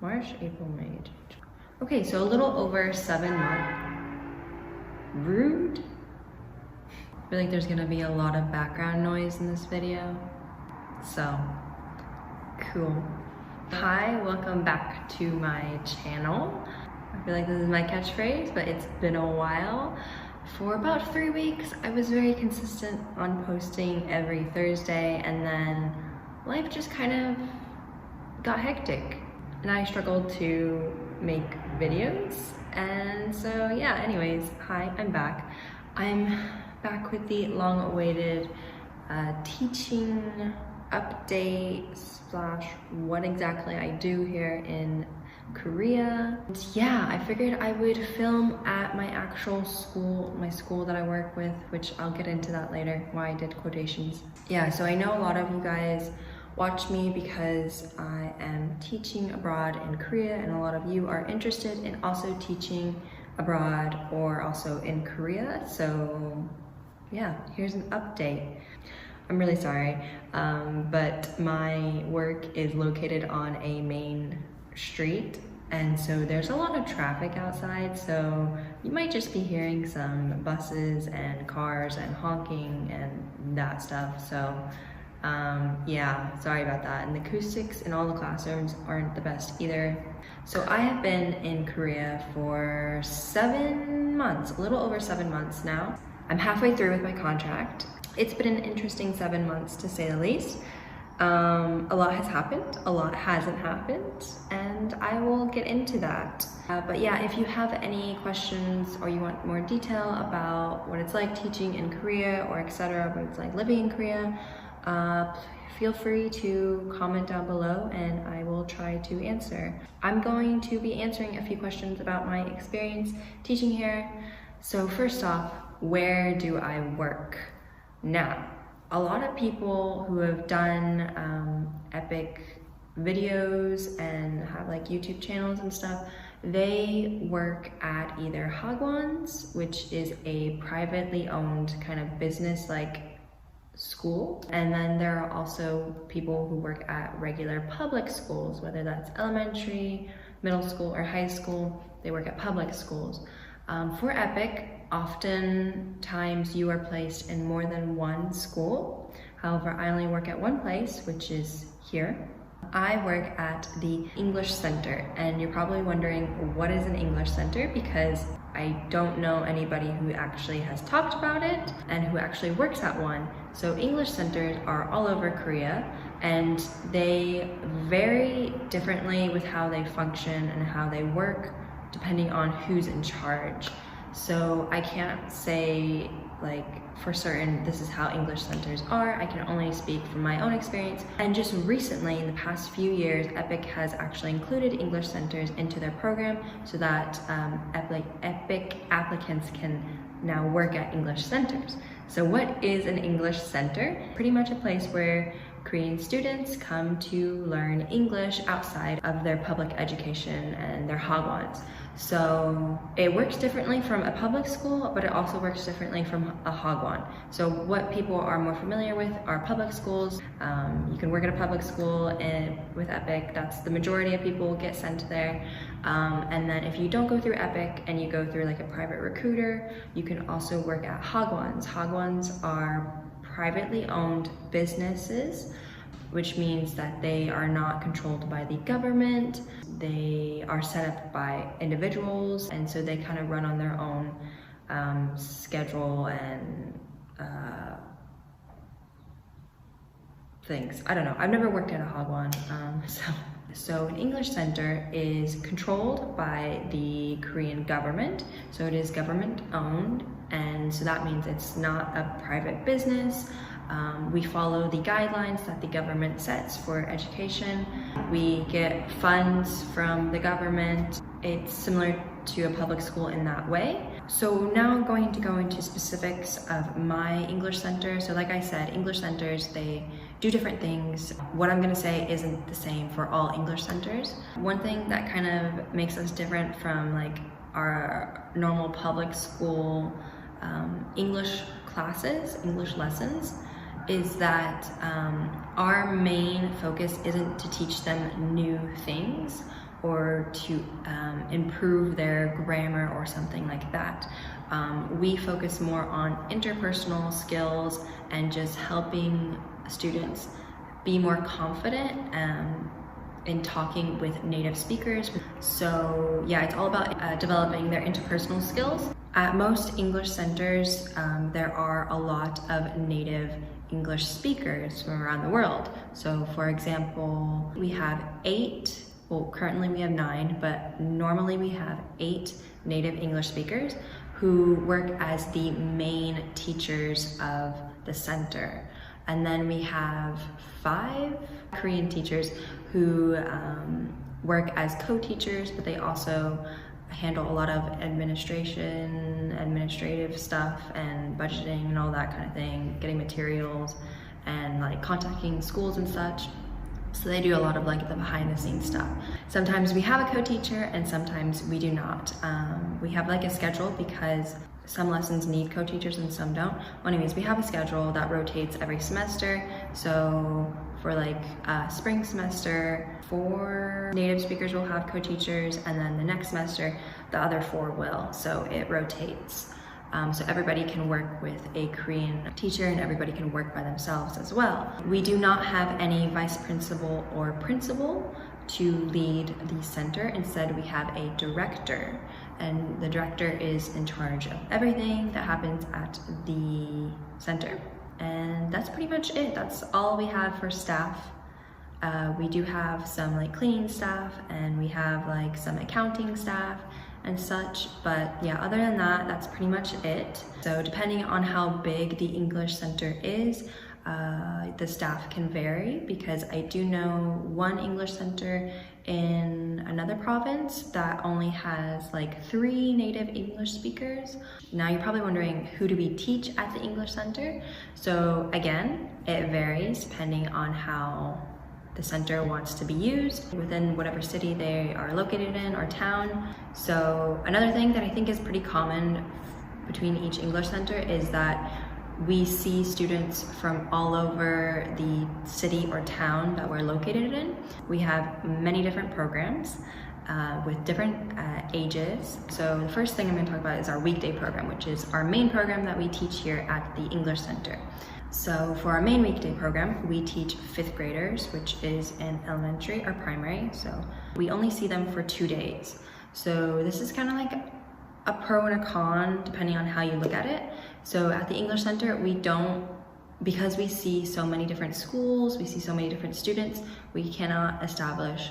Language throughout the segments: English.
March, April, May, June. Okay, so a little over 7 months. Rude. I feel like there's gonna be a lot of background noise in this video. So, cool. Hi, welcome back to my channel. I feel like this is my catchphrase, but it's been a while. For about 3 weeks, I was very consistent on posting every Thursday, and then life just kind of got hectic. And I struggled to make videos. And so yeah, anyways, hi, I'm back. I'm back with the long-awaited teaching update / what exactly I do here in Korea. And yeah, I figured I would film at my actual school, my school that I work with, which I'll get into that later, why I did quotations. Yeah, so I know a lot of you guys watch me because I am teaching abroad in Korea, and a lot of you are interested in also teaching abroad or also in Korea. So yeah, here's an update. I'm really sorry, but my work is located on a main street, and so there's a lot of traffic outside, so you might just be hearing some buses and cars and honking and that stuff. So yeah, sorry about that. And the acoustics in all the classrooms aren't the best either. So I have been in Korea for 7 months, a little over 7 months now. I'm halfway through with my contract. It's been an interesting 7 months, to say the least. A lot has happened, a lot hasn't happened, and I will get into that. But yeah, if you have any questions or you want more detail about what it's like teaching in Korea, or etc., what it's like living in Korea, feel free to comment down below and I will try to answer. I'm going to be answering a few questions about my experience teaching here. So first off, where do I work? Now, a lot of people who have done epic videos and have like YouTube channels and stuff, they work at either hagwons, which is a privately owned kind of business like school, and then there are also people who work at regular public schools, whether that's elementary, middle school, or high school. They work at public schools. For epic, oftentimes you are placed in more than one school. However, I only work at one place, which is here. I work at the English Center, and you're probably wondering, what is an English Center? Because I don't know anybody who actually has talked about it and who actually works at one. So English centers are all over Korea, and they vary differently with how they function and how they work depending on who's in charge. So I can't say like for certain this is how English centers are. I can only speak from my own experience. And just recently, in the past few years, EPIC has actually included English centers into their program so that EPIC applicants can now work at English centers. So what is an English center? Pretty much a place where Korean students come to learn English outside of their public education and their hagwons. So it works differently from a public school, but it also works differently from a hagwon. So what people are more familiar with are public schools. You can work at a public school, and with EPIC, that's the majority of people get sent there. And then if you don't go through EPIC and you go through like a private recruiter, you can also work at hagwons. Hagwons are privately owned businesses, which means that they are not controlled by the government. They are set up by individuals, and so they kind of run on their own schedule and things. I don't know, I've never worked at a hagwon, So an English center is controlled by the Korean government, so it is government owned, and so that means it's not a private business. We follow the guidelines that the government sets for education. We get funds from the government. It's similar to a public school in that way. So now I'm going to go into specifics of my English center. So like I said, English centers, they do different things. What I'm gonna say isn't the same for all English centers. One thing that kind of makes us different from like our normal public school English classes, English lessons, is that our main focus isn't to teach them new things. or to improve their grammar or something like that. We focus more on interpersonal skills and just helping students be more confident in talking with native speakers. So yeah, it's all about developing their interpersonal skills. At most English centers, there are a lot of native English speakers from around the world. So for example, we have 8, well currently we have 9, but normally we have 8 native English speakers who work as the main teachers of the center. And then we have 5 Korean teachers who work as co-teachers, but they also handle a lot of administrative stuff and budgeting and all that kind of thing, getting materials and like contacting schools and such. So they do a lot of like the behind the scenes stuff. Sometimes we have a co-teacher and sometimes we do not. We have like a schedule because some lessons need co-teachers and some don't. Well, anyways, we have a schedule that rotates every semester. So for like spring semester, 4 native speakers will have co-teachers, and then the next semester, the other 4 will. So it rotates. So everybody can work with a Korean teacher and everybody can work by themselves as well. We do not have any vice principal or principal to lead the center. Instead, we have a director, and the director is in charge of everything that happens at the center. And that's pretty much it. That's all we have for staff. We do have some like cleaning staff, and we have like some accounting staff and such, but yeah, other than that, that's pretty much it. So depending on how big the English center is, the staff can vary, because I do know one English center in another province that only has like 3 native English speakers. Now you're probably wondering, who do we teach at the English center? So again, it varies depending on how the center wants to be used within whatever city they are located in or town. So another thing that I think is pretty common between each English center is that we see students from all over the city or town that we're located in. We have many different programs with different ages. So the first thing I'm going to talk about is our weekday program, which is our main program that we teach here at the English Center. So for our main weekday program, we teach 5th graders, which is in elementary or primary. So we only see them for 2 days. So this is kind of like a pro and a con, depending on how you look at it. So at the English Center, we don't, because we see so many different schools, we see so many different students, we cannot establish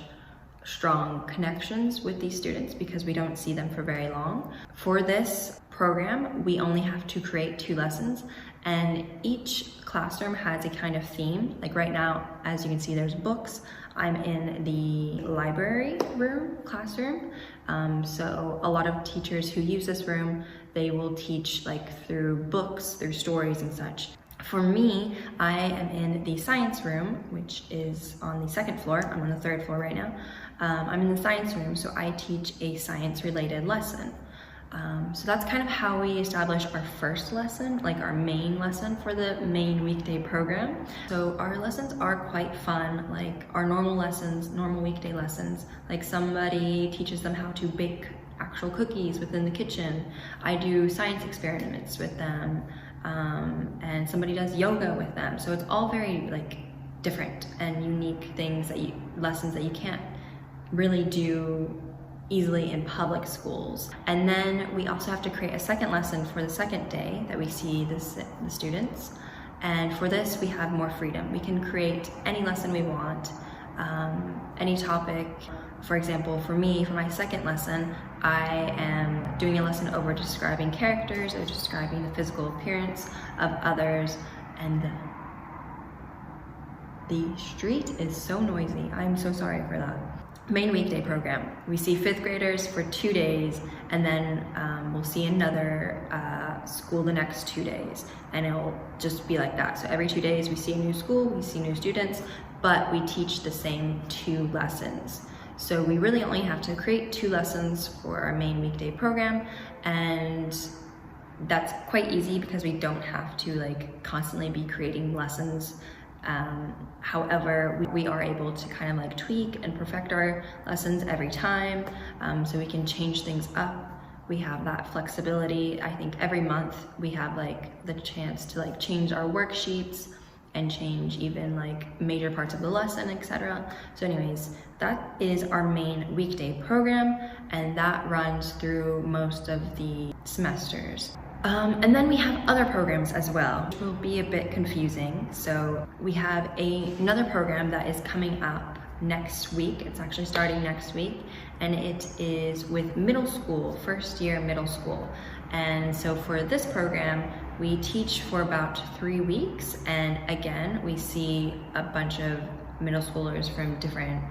strong connections with these students because we don't see them for very long. For this program, we only have to create 2 lessons, and each classroom has a kind of theme. Like right now, as you can see, there's books. I'm in the library room classroom. So a lot of teachers who use this room, they will teach like through books, through stories and such. For me, I am in the science room, which is on the 2nd floor. I'm on the 3rd floor right now. I'm in the science room, so I teach a science-related lesson. So that's kind of how we establish our first lesson, like our main lesson for the main weekday program. So our lessons are quite fun, like our normal lessons, normal weekday lessons. Like somebody teaches them how to bake actual cookies within the kitchen. I do science experiments with them, and somebody does yoga with them. So it's all very like different and unique things lessons that you can't really do easily in public schools. And then we also have to create a second lesson for the 2nd day that we see the students. And for this, we have more freedom. We can create any lesson we want, any topic. For example, for me, for my 2nd lesson, I am doing a lesson over describing characters or describing the physical appearance of others. And the street is so noisy. I'm so sorry for that. Main weekday program, we see 5th graders for 2 days, and then we'll see another school the next 2 days, and it'll just be like that. So every 2 days we see a new school, we see new students, but we teach the same 2 lessons. So we really only have to create 2 lessons for our main weekday program, and that's quite easy because we don't have to like constantly be creating lessons However, we are able to kind of like tweak and perfect our lessons every time, so we can change things up. We have that flexibility. I think every month we have like the chance to like change our worksheets and change even like major parts of the lesson, etc. So anyways, that is our main weekday program, and that runs through most of the semesters. And then we have other programs as well, which will be a bit confusing. So we have another program that is coming up next week. It's actually starting next week, and it is with middle school, first year middle school. And so for this program, we teach for about 3 weeks, and again, we see a bunch of middle schoolers from different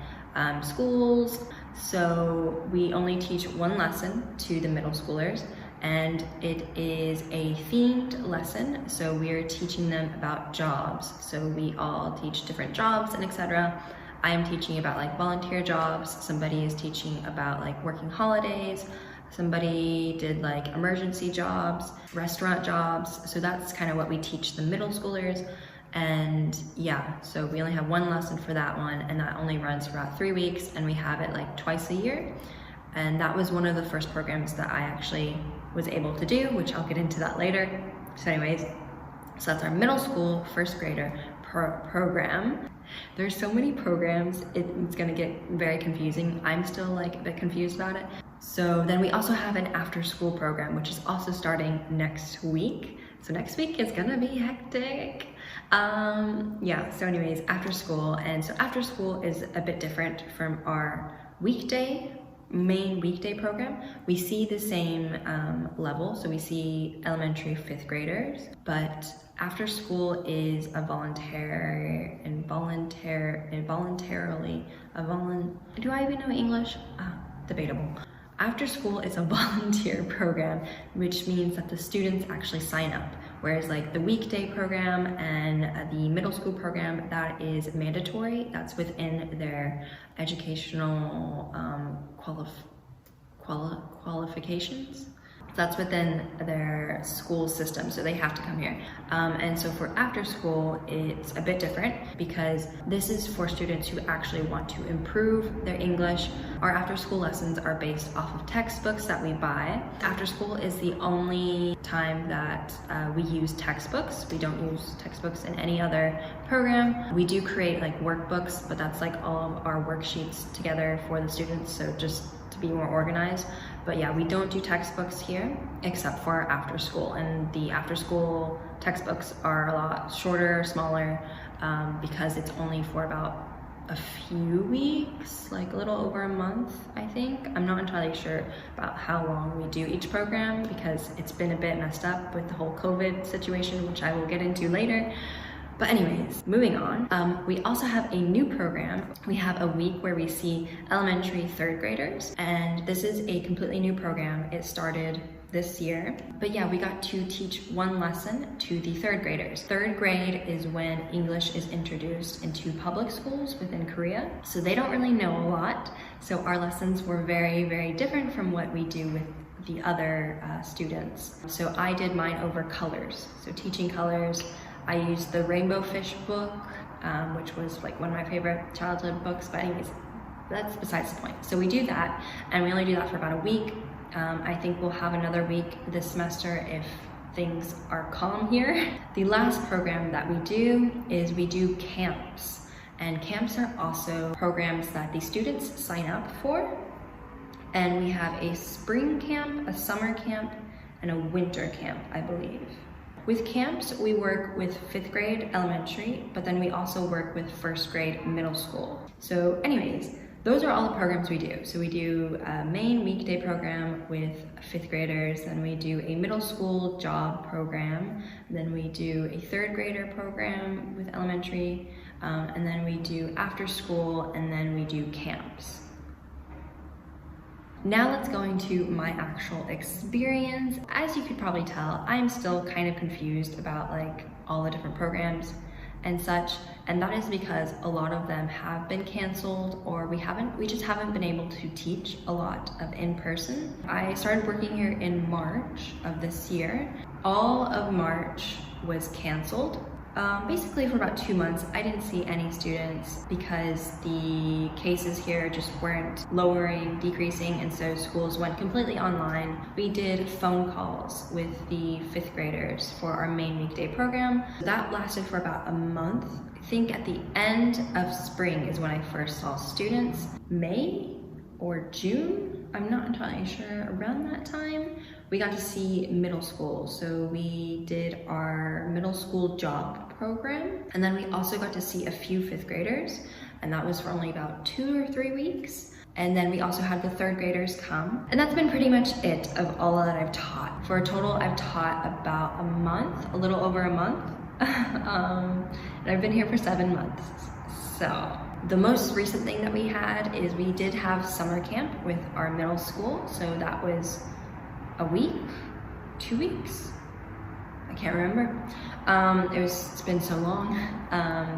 schools. So we only teach one lesson to the middle schoolers, and it is a themed lesson. So we're teaching them about jobs. So we all teach different jobs and etc. I am teaching about like volunteer jobs. Somebody is teaching about like working holidays. Somebody did like emergency jobs, restaurant jobs. So that's kind of what we teach the middle schoolers. And yeah, so we only have one lesson for that one, and that only runs for about 3 weeks, and we have it like twice a year. And that was one of the first programs that I actually was able to do, which I'll get into that later. So anyways, so that's our middle school first grader program. There's so many programs, it's gonna get very confusing. I'm still like a bit confused about it. So then we also have an after school program, which is also starting next week. So next week is gonna be hectic. Yeah, so anyways, after school. And so after school is a bit different from our main weekday program. We see the same level, so we see elementary 5th graders, but after school is a do I even know English? Debatable. After school is a volunteer program, which means that the students actually sign up. Whereas like the weekday program and the middle school program, that is mandatory. That's within their educational qualifications. That's within their school system, so they have to come here. And so for after school, it's a bit different because this is for students who actually want to improve their English. Our after school lessons are based off of textbooks that we buy. After school is the only time that we use textbooks. We don't use textbooks in any other program. We do create like workbooks, but that's like all of our worksheets together for the students, so just to be more organized. But yeah, we don't do textbooks here except for after school, and the after school textbooks are a lot shorter, smaller, because it's only for about a few weeks, like a little over a month, I think. I'm not entirely sure about how long we do each program because it's been a bit messed up with the whole COVID situation, which I will get into later. But anyways, moving on, we also have a new program. We have a week where we see elementary 3rd graders, and this is a completely new program. It started this year. But yeah, we got to teach one lesson to the 3rd graders. 3rd grade is when English is introduced into public schools within Korea. So they don't really know a lot. So our lessons were very, very different from what we do with the other students. So I did mine over colors. So teaching colors, I used the Rainbow Fish book, which was like one of my favorite childhood books, but anyways, that's besides the point. So we do that, and we only do that for about a week. I think we'll have another week this semester if things are calm here. The last program that we do is we do camps, and camps are also programs that the students sign up for. And we have a spring camp, a summer camp, and a winter camp, I believe. With camps, we work with 5th grade elementary, but then we also work with 1st grade middle school. So anyways, those are all the programs we do. So we do a main weekday program with 5th graders, then we do a middle school job program, then we do a 3rd grader program with elementary, and then we do after school, and then we do camps. Now let's go into my actual experience. As you could probably tell, I'm still kind of confused about like all the different programs and such, and that is because a lot of them have been canceled, or we just haven't been able to teach a lot of in-person. I started working here in March of this year. All of March was canceled. basically for about 2 months, I didn't see any students because the cases here just weren't lowering, decreasing, and so schools went completely online. We did phone calls with the 5th graders for our main weekday program. That lasted for about a month. I think at the end of spring is when I first saw students. May or June, I'm not entirely sure, around that time, we got to see middle school. So we did our middle school job program, and then we also got to see a few 5th graders, and that was for only about 2 or 3 weeks. And then we also had the 3rd graders come. And that's been pretty much it of all that I've taught. For a total, I've taught about a month, a little over a month. And I've been here for 7 months. So the most recent thing that we had is we did have summer camp with our middle school. So that was a week, 2 weeks, I can't remember. It's been so long.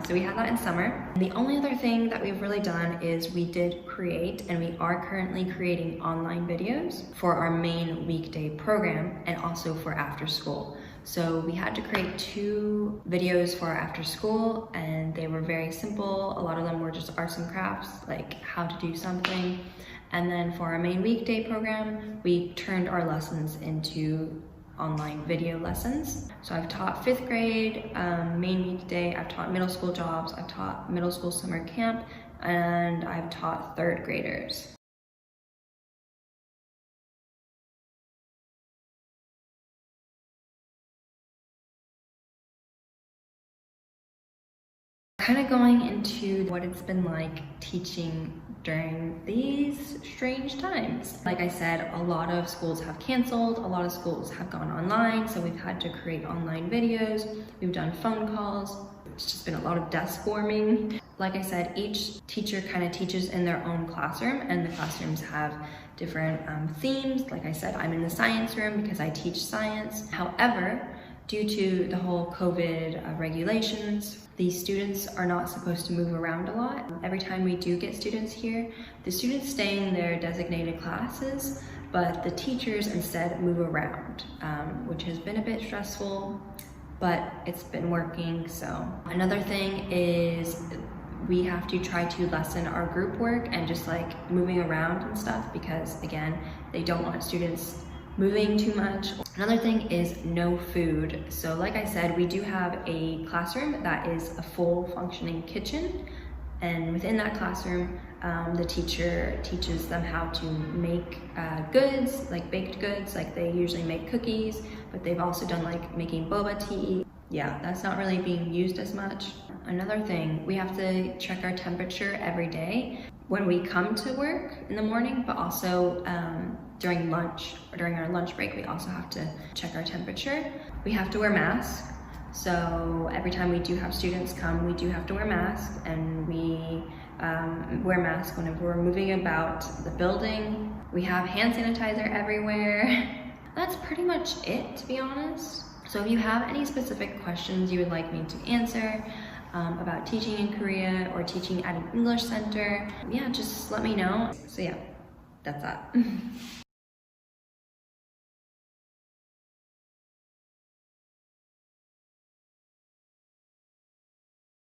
So we had that in summer. The only other thing that we've really done is we did create, and we are currently creating online videos for our main weekday program and also for after school. So we had to create 2 videos for our after school, and they were very simple. A lot of them were just arts and crafts, like how to do something. And then for our main weekday program, we turned our lessons into online video lessons. So I've taught 5th grade, main weekday, I've taught middle school jobs, I've taught middle school summer camp, and I've taught 3rd graders. Kind of going into what it's been like teaching during these strange times. Like I said, a lot of schools have canceled, a lot of schools have gone online, so we've had to create online videos, we've done phone calls, it's just been a lot of desk warming. Like I said, each teacher kind of teaches in their own classroom, and the classrooms have different themes. Like I said, I'm in the science room because I teach science. However, due to the whole COVID regulations, the students are not supposed to move around a lot. Every time we do get students here, the students stay in their designated classes, but the teachers instead move around, which has been a bit stressful, but it's been working. So another thing is we have to try to lessen our group work and just like moving around and stuff, because again, they don't want students moving too much. Another thing is no food. So like I said, we do have a classroom that is a full functioning kitchen, and within that classroom, the teacher teaches them how to make goods, like baked goods. Like they usually make cookies, but they've also done like making boba tea. Yeah, that's not really being used as much. Another thing, we have to check our temperature every day when we come to work in the morning, but also during lunch or during our lunch break, we also have to check our temperature. We have to wear masks. So every time we do have students come, we do have to wear masks, and we wear masks whenever we're moving about the building. We have hand sanitizer everywhere. That's pretty much it, to be honest. So if you have any specific questions you would like me to answer about teaching in Korea or teaching at an English center, yeah, just let me know. So yeah, that's that.